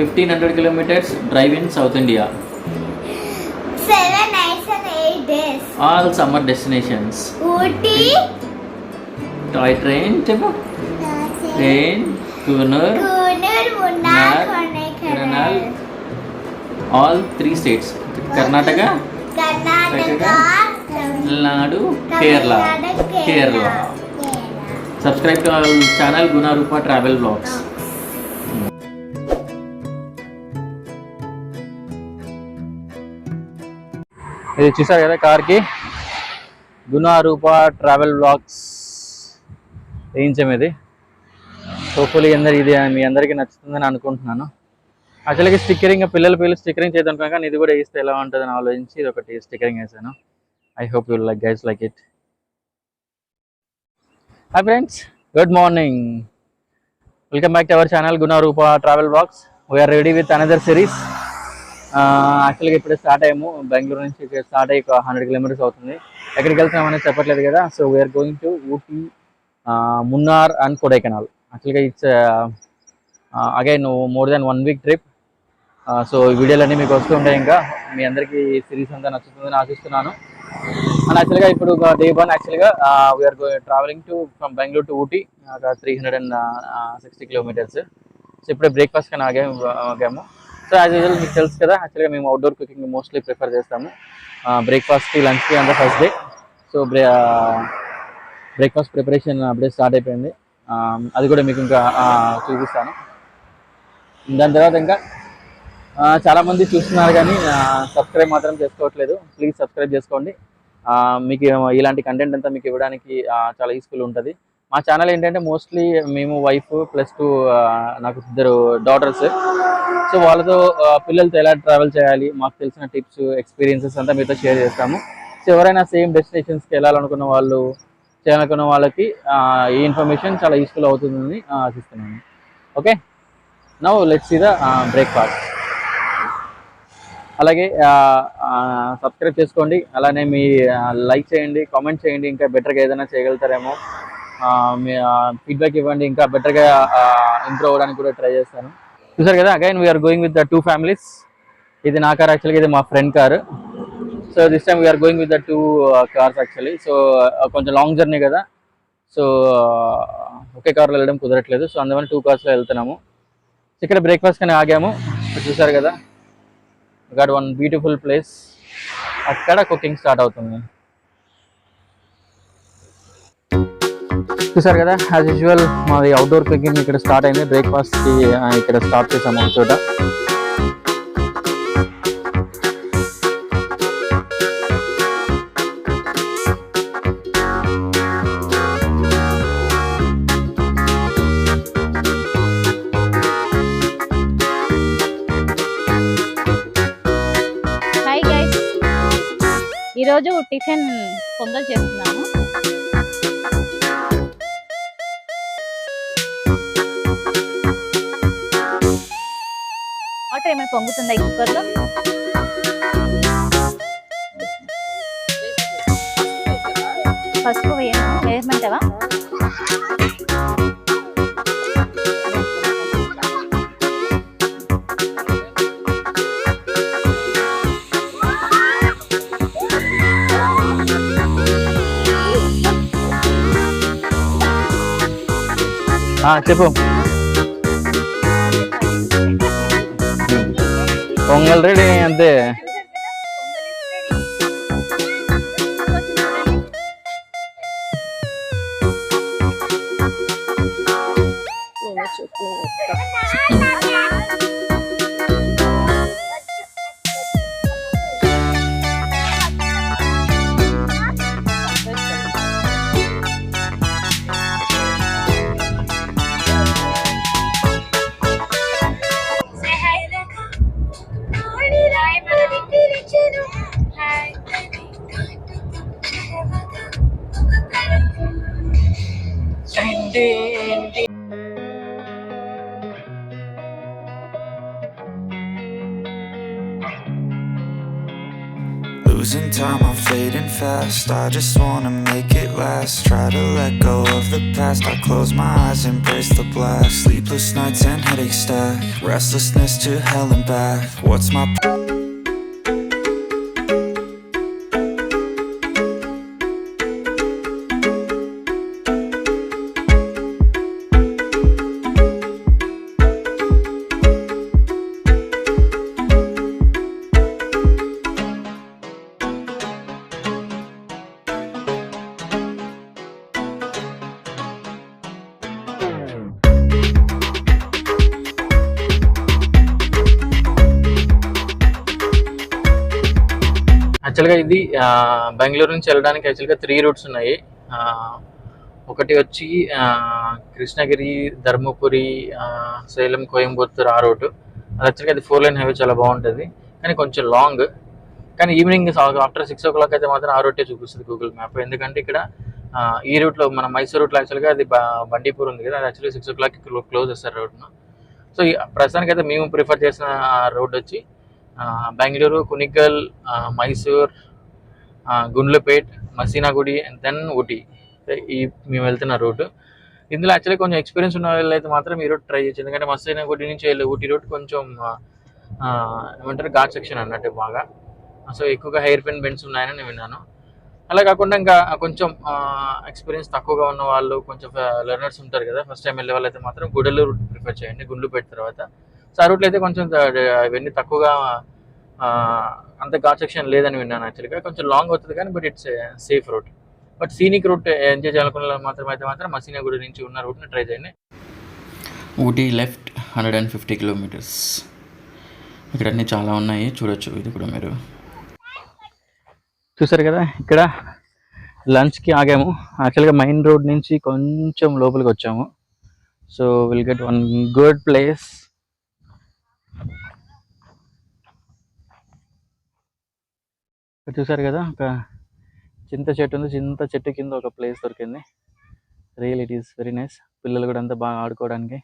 1500 kilometers drive in South India. 7 nights and 8 days. All summer destinations. Ooty. Toy train, Tebu. Train, Gunar, Munnar, all 3 states. Karnataka, Tamil Nadu, Kerala. Subscribe to our channel Guna Rupa Travel Vlogs. ఇది చూసారు కదా కార్కి Guna Rupa travel vlogs వేయించాం. ఇది hopefully ఇది మీ అందరికీ నచ్చుతుందని అనుకుంటున్నాను. యాక్చువల్గా స్టిక్కరింగ్ పిల్లలు స్టిక్కరింగ్ చేద్దాం కానీ ఇది కూడా వేస్తే ఎలా ఉంటుందని ఆలోచించి ఇది ఒకటి స్టిక్కరింగ్ వేసాను. I hope you like guys like it. Hi friends, good morning. Welcome back to our channel Guna Rupa travel vlogs. We're ready with another series. యాక్చువల్గా ఇప్పుడే స్టార్ట్ అయ్యాము. బెంగళూరు నుంచి స్టార్ట్ అయ్యి 100 kilometers అవుతుంది. ఎక్కడికి వెళ్తున్నాం అనేది చెప్పట్లేదు కదా. So we're going to Ooty, Munnar and Kodaikanal. యాక్చువల్గా it's again more than 1 week trip. So ఈ వీడియోలన్నీ మీకు వస్తూ ఉంటాయి. ఇంకా మీ అందరికీ సిరీస్ అంతా నచ్చుతుందని ఆశిస్తున్నాను. అండ్ యాక్చువల్గా ఇప్పుడు డే 1 యాక్చువల్గా we're travelling to from Bengaluru to Ooty, 360 kilometers. So ఇప్పుడే బ్రేక్ఫాస్ట్ కానీ ఆగాము. సో యాజ్ యూజువల్ మీకు తెలుసు కదా, యాక్చువల్గా మేము అవుట్డోర్ కుకింగ్ మోస్ట్లీ ప్రిఫర్ చేస్తాము. బ్రేక్ఫాస్ట్కి, లంచ్కి అంతా first day. So breakfast preparation అప్పుడే స్టార్ట్ అయిపోయింది. అది కూడా మీకు ఇంకా చూపిస్తాను. దాని తర్వాత ఇంకా చాలామంది చూస్తున్నారు కానీ సబ్స్క్రైబ్ మాత్రం చేసుకోవట్లేదు. ప్లీజ్ సబ్స్క్రైబ్ చేసుకోండి. మీకు ఇలాంటి కంటెంట్ అంతా మీకు ఇవ్వడానికి చాలా యూస్ఫుల్ ఉంటుంది. మా ఛానల్ ఏంటంటే మోస్ట్లీ మేము వైఫ్ +2 నాకు 2 daughters. సో వాళ్ళతో పిల్లలతో ఎలా ట్రావెల్ చేయాలి, మాకు తెలిసిన టిప్స్, ఎక్స్పీరియన్సెస్ అంతా మీతో షేర్ చేస్తాము. సో ఎవరైనా సేమ్ డెస్టినేషన్స్కి వెళ్ళాలనుకున్న వాళ్ళు, చేయాలనుకున్న వాళ్ళకి ఈ ఇన్ఫర్మేషన్ చాలా యూస్ఫుల్ అవుతుందని ఆశిస్తున్నాను. Okay, now let's see the breakfast. అలాగే సబ్స్క్రైబ్ చేసుకోండి. అలానే మీ లైక్ చేయండి, కామెంట్ చేయండి. ఇంకా బెటర్గా ఏదైనా చేయగలుగుతారేమో మీ ఫీడ్బ్యాక్ ఇవ్వండి. ఇంకా బెటర్గా ఇంప్రూవ్ అవ్వడానికి కూడా ట్రై చేస్తాను. చూసారు కదా, again we're going with the 2 families. ఇది నా కార్, యాక్చువల్గా ఇది మా friend car. So this time we're going with the 2 cars actually. So కొంచెం లాంగ్ జర్నీ కదా, సో ఒకే కార్లో వెళ్ళడం కుదరట్లేదు. సో అందువల్ల 2 carsలో వెళ్తున్నాము. ఇక్కడ బ్రేక్ఫాస్ట్ కానీ ఆగాము. చూసారు కదా, గాట్ 1 beautiful ప్లేస్. అక్కడ కుకింగ్ స్టార్ట్ అవుతుంది. చూసారు కదా, యాజ్ యూజువల్ మాది అవుట్డోర్ కుకింగ్ ఇక్కడ స్టార్ట్ అయింది. బ్రేక్ఫాస్ట్కి ఇక్కడ స్టార్ట్ చేసాము ఒక చోట. హాయ్ గైస్, ఈరోజు టిఫిన్ పొంగల్ చేస్తున్నాము. వాటర్ ఏమైనా పొంగుతుందా ఈ కుక్కర్లో? పసుపు వేయమంటావా? చెప్పు. పొంగల్ రెడీ అంతే. Losing time, I'm fading fast. I just wanna make it last. Try to let go of the past. I close my eyes, embrace the blast. Sleepless nights and headaches stack. Restlessness to hell and back. What's my యాక్చువల్గా ఇది బెంగళూరు నుంచి వెళ్ళడానికి యాక్చువల్గా 3 roots ఉన్నాయి. ఒకటి వచ్చి కృష్ణగిరి, ధర్మపురి, సేలం, కోయంబత్తూర్ ఆ route. అది యాక్చువల్గా అది 4 లైన్ హైవే, చాలా బాగుంటుంది కానీ కొంచెం లాంగ్. కానీ ఈవినింగ్ ఆఫ్టర్ 6 o'clock అయితే మాత్రం ఆ రూటే చూపిస్తుంది గూగుల్ మ్యాప్. ఎందుకంటే ఇక్కడ ఈ రూట్లో మన మైసూర్ రూట్లో యాక్చువల్గా అది బండీపూర్ ఉంది కదా, అది యాక్చువల్లీ 6 o'clock క్లోజ్ చేస్తారు రోడ్ను. సో ప్రస్తుతానికి అయితే మేము ప్రిఫర్ చేసిన రోడ్ వచ్చి బెంగళూరు, కునికల్, మైసూర్, గుండ్లపేట్, మసీనాగుడి అండ్ దెన్ ఊటీ, ఈ మేము వెళ్తున్న రూట్. ఇందులో యాక్చువల్లీ కొంచెం ఎక్స్పీరియన్స్ ఉన్న వాళ్ళు అయితే మాత్రం ఈ రూట్ ట్రై చేయొచ్చు. ఎందుకంటే మసీనాగుడి నుంచి వెళ్ళే ఊటీ రూట్ కొంచెం ఏమంటారు ఘాట్ సెక్షన్ అన్నట్టు బాగా. సో ఎక్కువగా హెయిర్ పిన్ బెండ్స్ ఉన్నాయని నేను విన్నాను. అలా కాకుండా ఇంకా కొంచెం ఎక్స్పీరియన్స్ తక్కువగా ఉన్న వాళ్ళు, కొంచెం లెర్నర్స్ ఉంటారు కదా, ఫస్ట్ టైం వెళ్ళే వాళ్ళు అయితే మాత్రం గుడలూరు ప్రిఫర్ చేయండి, గుండ్లుపేట తర్వాత. సో ఆ రూట్లో అయితే కొంచెం ఇవన్నీ తక్కువగా అంత ఘాట్ సెక్షన్ లేదని విన్నాను. యాక్చువల్గా కొంచెం లాంగ్ అవుతుంది కానీ but it's safe route. But scenic route enjoy చేయాలనుకున్న మాత్రం మసీనాగుడి నుంచి ఉన్న రూట్ని ట్రై చేయండి. Ooty left 150 kilometers. ఇక్కడ అన్నీ చాలా ఉన్నాయి, చూడొచ్చు. ఇది కూడా మీరు చూసారు కదా. ఇక్కడ లంచ్కి ఆగాము. యాక్చువల్గా మెయిన్ రోడ్ నుంచి కొంచెం లోపలికి వచ్చాము. So will get one good place. చూసారు కదా, ఒక చింత చెట్టు ఉంది. చింత చెట్టు కింద ఒక ప్లేస్ దొరికింది. Real it is very nice. పిల్లలు కూడా అంతా బాగా ఆడుకోవడానికి.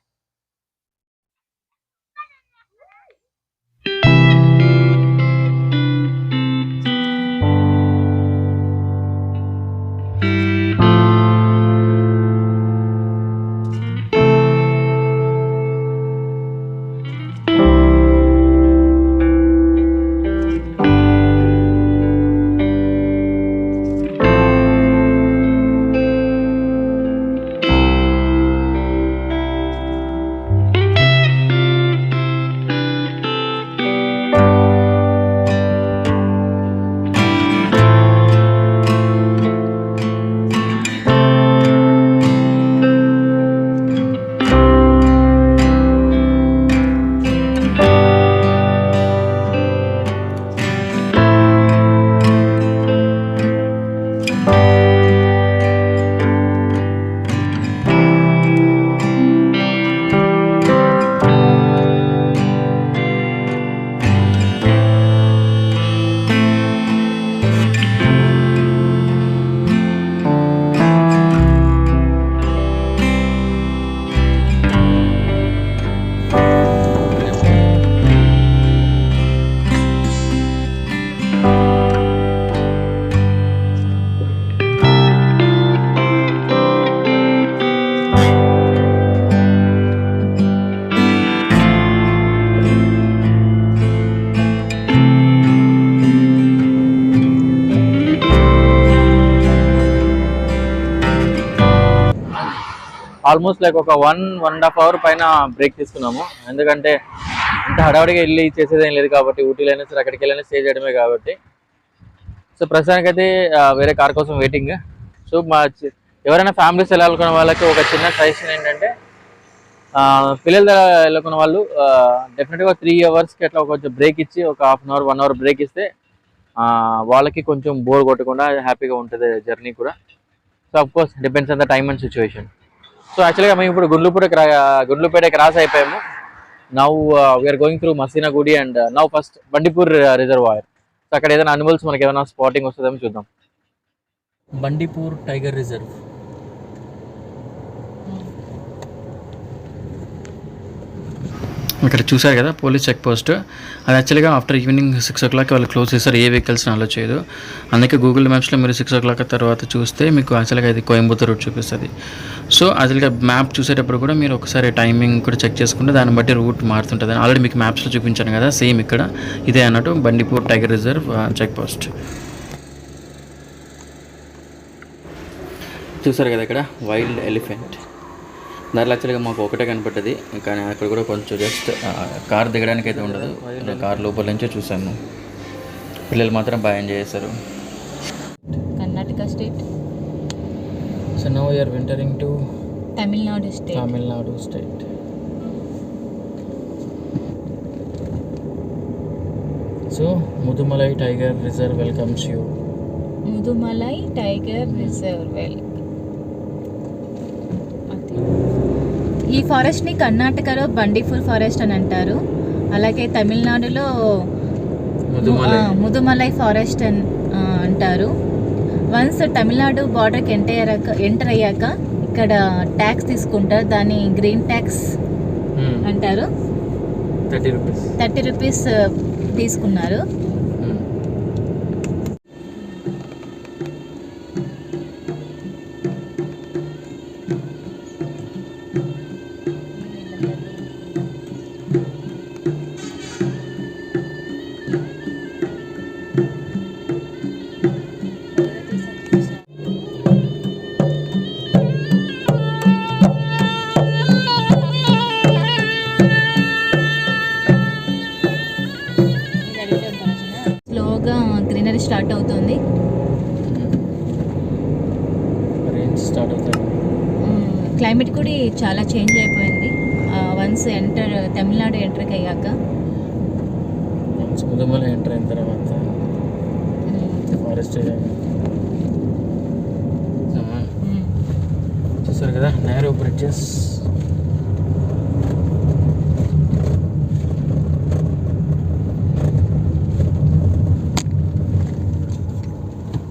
ఆల్మోస్ట్ లైక్ ఒక 1.5 hour పైన బ్రేక్ తీసుకున్నాము. ఎందుకంటే ఇంత హడావుడిగా వెళ్ళి చేసేది ఏం లేదు కాబట్టి, ఊటీలోనే సరే అక్కడికి వెళ్ళినా స్టే చేయడమే కాబట్టి. సో ప్రస్తుతానికైతే వేరే కార్ కోసం వెయిటింగ్. సో ఎవరైనా ఫ్యామిలీస్ వెళ్ళాలనుకున్న వాళ్ళకి ఒక చిన్న సజెషన్ ఏంటంటే, పిల్లలు వెళ్ళకున్న వాళ్ళు డెఫినెట్గా 3 hours అట్లా కొంచెం బ్రేక్ ఇచ్చి, ఒక 1/2 hour 1 hour బ్రేక్ ఇస్తే వాళ్ళకి కొంచెం బోర్ కొట్టకుండా హ్యాపీగా ఉంటుంది జర్నీ కూడా. So of course depends on the time and situation. So యాక్చువల్గా మేము ఇప్పుడు గుండ్లుపేట క్రాస్ అయిపోయాము. Now we're going through Masinagudi and now first Bandipur reservoir. So అక్కడ ఏదైనా అనిమల్స్ మనకి ఏదైనా స్పాటింగ్ వస్తుందేమో చూద్దాం. Bandipur tiger reserve. ఇక్కడ చూసారు కదా పోలీస్ చెక్ పోస్ట్. అది యాక్చువల్గా ఆఫ్టర్ ఈవినింగ్ 6 o'clock వాళ్ళు క్లోజ్ చేస్తారు, ఏ వెహికల్స్ని అలో చేయదు. అందుకే గూగుల్ మ్యాప్స్లో మీరు 6 o'clock తర్వాత చూస్తే మీకు యాక్చువల్గా ఇది కోయంబత్తూర్ రూట్ చూపిస్తుంది. సో యాక్చువల్గా మ్యాప్ చూసేటప్పుడు కూడా మీరు ఒకసారి టైమింగ్ కూడా చెక్ చేసుకుంటే దాన్ని బట్టి రూట్ మారుతుంటుంది. ఆల్రెడీ మీకు మ్యాప్స్లో చూపించాను కదా, సేమ్ ఇక్కడ ఇదే అన్నట్టు Bandipur tiger reserve check post. చూసారు కదా ఇక్కడ వైల్డ్ ఎలిఫెంట్. దాంట్లో యాక్చువల్గా మాకు ఒకటే కనపడ్డది, కానీ అక్కడ కూడా కొంచెం జస్ట్ కార్ దిగడానికి అయితే ఉండదు, కార్ లోపల నుంచే చూసాము. పిల్లలు మాత్రం బాగా ఎంజాయ్ చేస్తారు. Karnataka state. So now we are entering to Tamil Nadu state. So Mudumalai tiger reserve welcomes you. Mudumalai tiger reserve. ఈ ఫారెస్ట్ని కర్ణాటకలో బండిఫుల్ ఫారెస్ట్ అని అంటారు, అలాగే తమిళనాడులో ముదుమలై ఫారెస్ట్ అని అంటారు. వన్స్ తమిళనాడు బార్డర్కి ఎంటర్ అయ్యాక ఇక్కడ ట్యాక్స్ తీసుకుంటారు, దాన్ని గ్రీన్ ట్యాక్స్ అంటారు. 30 రూపీస్ తీసుకున్నారు. స్లోగా గ్రీనరీ స్టార్ట్ అవుతుంది. క్లైమేట్ కూడా చాలా చేంజ్ అయిపోయింది వన్స్ తమిళనాడు ఎంటర్ అయ్యాక. ముదుమలై ఎంటర్ అయిన తర్వాత ఫారెస్ట్ చూసారు కదా, నేరో బ్రిడ్జెస్.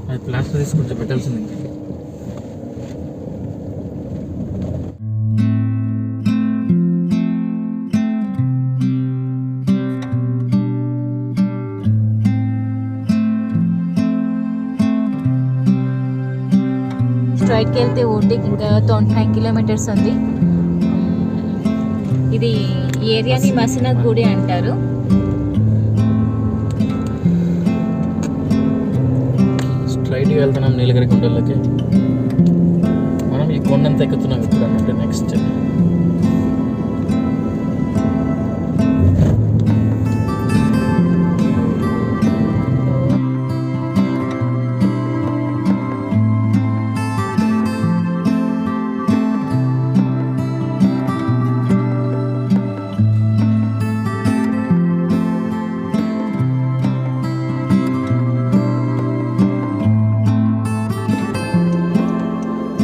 అది ప్లాస్టర్ తీసుకుంటే పెట్టాల్సింది. ఇంకా స్ట్రైట్కి వెళ్తే ఊటీకి ఇంకా 25 kilometers ఉంది. ఇది ఈ ఏరియాని మసినగుడి అంటారు. స్ట్రైట్గా వెళ్తున్నాం నీలగిరి కొండలకి. మనం ఈ కొండంతా ఎక్కుతున్నాం ఇప్పుడు అన్నట్టు. నెక్స్ట్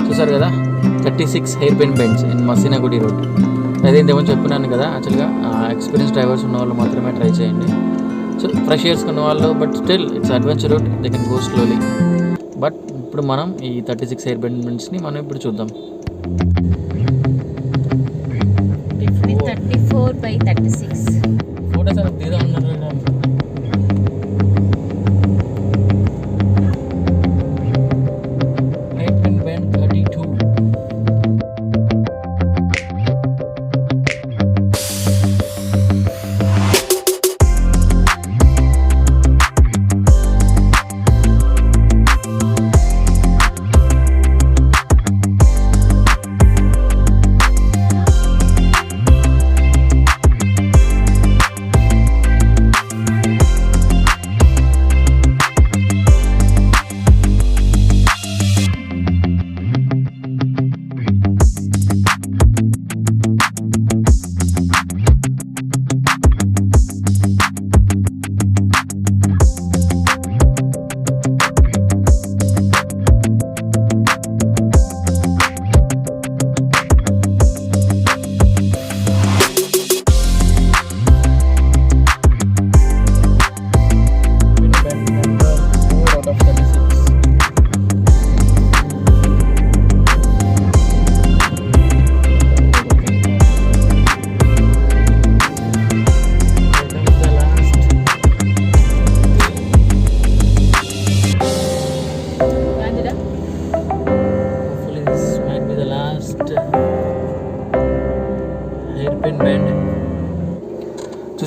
చూసారు కదా 36 hair pin bench in Masinagudi road. అదే ఇంతేమో చెప్పినాను కదా, యాక్చువల్గా ఎక్స్పీరియన్స్ డ్రైవర్స్ ఉన్న వాళ్ళు మాత్రమే ట్రై చేయండి. సో ఫ్రెష్ ఇయర్స్ ఉన్న వాళ్ళు, but still it's adventure route, they can go slowly. But ఇప్పుడు మనం ఈ 36 హెయిర్ పిన్ బెంచ్ని మనం ఇప్పుడు చూద్దాం. 34/36 ఫోటో సార్ తీదా ఉన్నారు.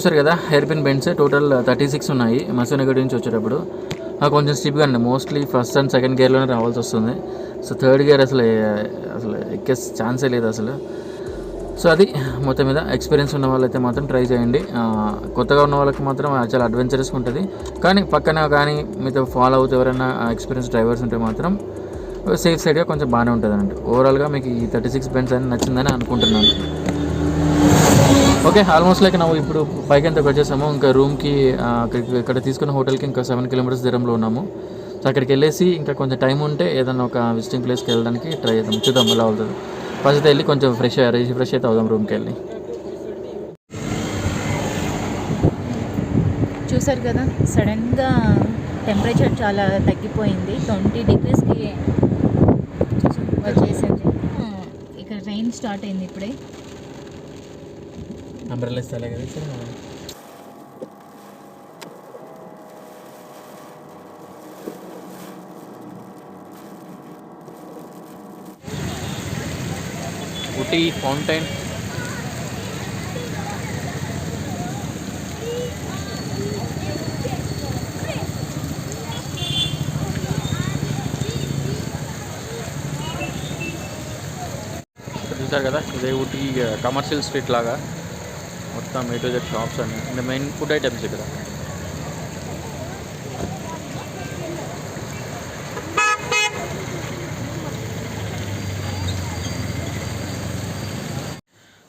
చూసారు కదా హెయిర్ పిన్ బెండ్స్ టోటల్ 36 ఉన్నాయి మసినగూడి నుంచి వచ్చేటప్పుడు. కొంచెం స్టిప్గా అండి, మోస్ట్లీ ఫస్ట్ అండ్ సెకండ్ గేర్లోనే రావాల్సి వస్తుంది. సో థర్డ్ గేర్ అసలు ఎక్కే ఛాన్సే లేదు అసలు. సో అది మొత్తం మీద ఎక్స్పీరియన్స్ ఉన్న వాళ్ళైతే మాత్రం ట్రై చేయండి. కొత్తగా ఉన్న వాళ్ళకి మాత్రం చాలా అడ్వెంచరస్గా ఉంటుంది. కానీ పక్కన కానీ మీతో ఫాలో అవుతూ ఎవరైనా ఎక్స్పీరియన్స్ డ్రైవర్స్ ఉంటే మాత్రం సేఫ్ సైడ్గా కొంచెం బాగానే ఉంటుంది అన్నట్టు. ఓవరాల్గా మీకు ఈ 36 బెండ్స్ అని నచ్చిందని అనుకుంటున్నాను. ఓకే, ఆల్మోస్ట్ లైక్ ನಾವು ఇప్పుడు పైకి ఎంత వచ్చేసాము. ఇంకా రూమ్కి ఇక్కడ తీసుకున్న హోటల్కి ఇంకా 7 కిలోమీటర్స్ దూరంలో ఉన్నాము. సో అక్కడికి వెళ్ళేసి ఇంకా కొంచెం టైం ఉంటే ఏదైనా ఒక విజిటింగ్ ప్లేస్కి వెళ్ళడానికి ట్రై చేద్దాం, చూద్దాం ఎలా అవుతుంది. ఫస్ట్ వెళ్ళి కొంచెం ఫ్రెష్ అయితే అవుదాం రూమ్కి వెళ్ళి. చూసారు కదా సడన్గా టెంపరేచర్ చాలా తగ్గిపోయింది, 20 డిగ్రీస్కి వచ్చేసింది. ఇక్కడ రైన్ స్టార్ట్ అయింది ఇప్పుడే. అంబ్రెల్లా ఇస్తాలే కదా సార్. ఊటీ ఫౌంటైన్ చూసారు కదా, ఇదే ఊటీ కమర్షియల్ స్ట్రీట్ లాగా మొత్తం ఏ టు జెడ్ షాప్స్ అన్ని అంటే మెయిన్ ఫుడ్ ఐటమ్స్ ఇక్కడ.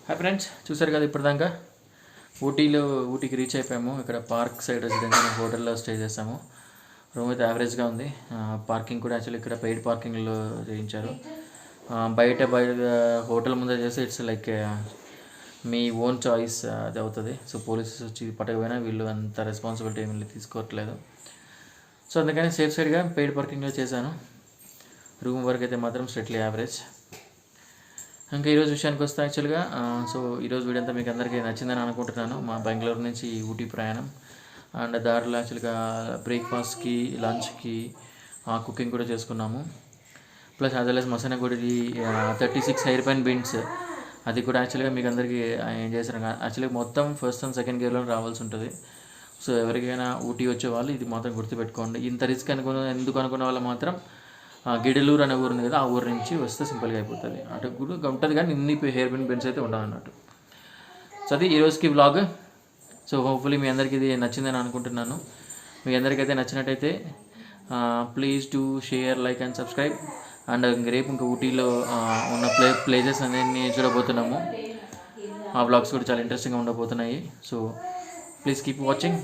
హాయ్ ఫ్రెండ్స్, చూసారు కదా ఇప్పటిదాకా ఊటీకి రీచ్ అయిపోయాము. ఇక్కడ పార్క్ సైడ్ రెసిడెన్సీ హోటల్లో స్టే చేసాము. రూమ్ అయితే యావరేజ్గా ఉంది. పార్కింగ్ కూడా యాక్చువల్లీ ఇక్కడ పెయిడ్ పార్కింగ్లో చేయించారు. బయట హోటల్ ముందే చేస్తే it's like me own choice అది అవుతుంది. సో పోలీసెస్ వచ్చి పట్టకపోయినా వీళ్ళు అంత రెస్పాన్సిబిలిటీ ఏమి తీసుకోవట్లేదు. సో అందుకని సేఫ్ సైడ్గా పెయిడ్ పార్కింగ్లో చేశాను. రూమ్ వరకు అయితే మాత్రం స్ట్రిక్ట్లీ యావరేజ్. ఇంకా ఈరోజు విషయానికి వస్తే యాక్చువల్గా సో ఈరోజు వీడియో అంతా మీకు అందరికీ నచ్చిందని అనుకుంటున్నాను. మా బెంగళూరు నుంచి ఊటీ ప్రయాణం అండ్ దారిలో యాక్చువల్గా బ్రేక్ఫాస్ట్కి లంచ్కి కుకింగ్ కూడా చేసుకున్నాము. Plus as well as Masinagudi 36 hair pin bends అది కూడా యాక్చువల్గా మీకు అందరికీ ఏం చేశారు. యాక్చువల్గా మొత్తం ఫస్ట్ అండ్ సెకండ్ గేర్లో రావాల్సి ఉంటుంది. సో ఎవరికైనా ఊటీ వచ్చే వాళ్ళు ఇది మాత్రం గుర్తుపెట్టుకోండి. ఇంత రిస్క్ ఎందుకు అనుకున్న వాళ్ళు మాత్రం గిడలూరు అనే ఊరు ఉంది కదా, ఆ ఊరు నుంచి వస్తే సింపుల్గా అయిపోతుంది. అటు కూడా ఉంటుంది కానీ ఇన్ని హెయిర్ పిన్ బెండ్స్ అయితే ఉండవు అన్నట్టు. సో అది ఈరోజుకి వ్లాగ్. సో హోప్ఫుల్లీ మీ అందరికీ ఇది నచ్చిందని అనుకుంటున్నాను. మీ అందరికైతే నచ్చినట్టయితే please do share, like and subscribe. And రేపు ఇంకా ఊటీలో ఉన్న ప్లేసెస్ అన్నీ చూడబోతున్నాము. ఆ వ్లాగ్స్ కూడా చాలా ఇంట్రెస్టింగ్గా ఉండబోతున్నాయి. So please keep watching.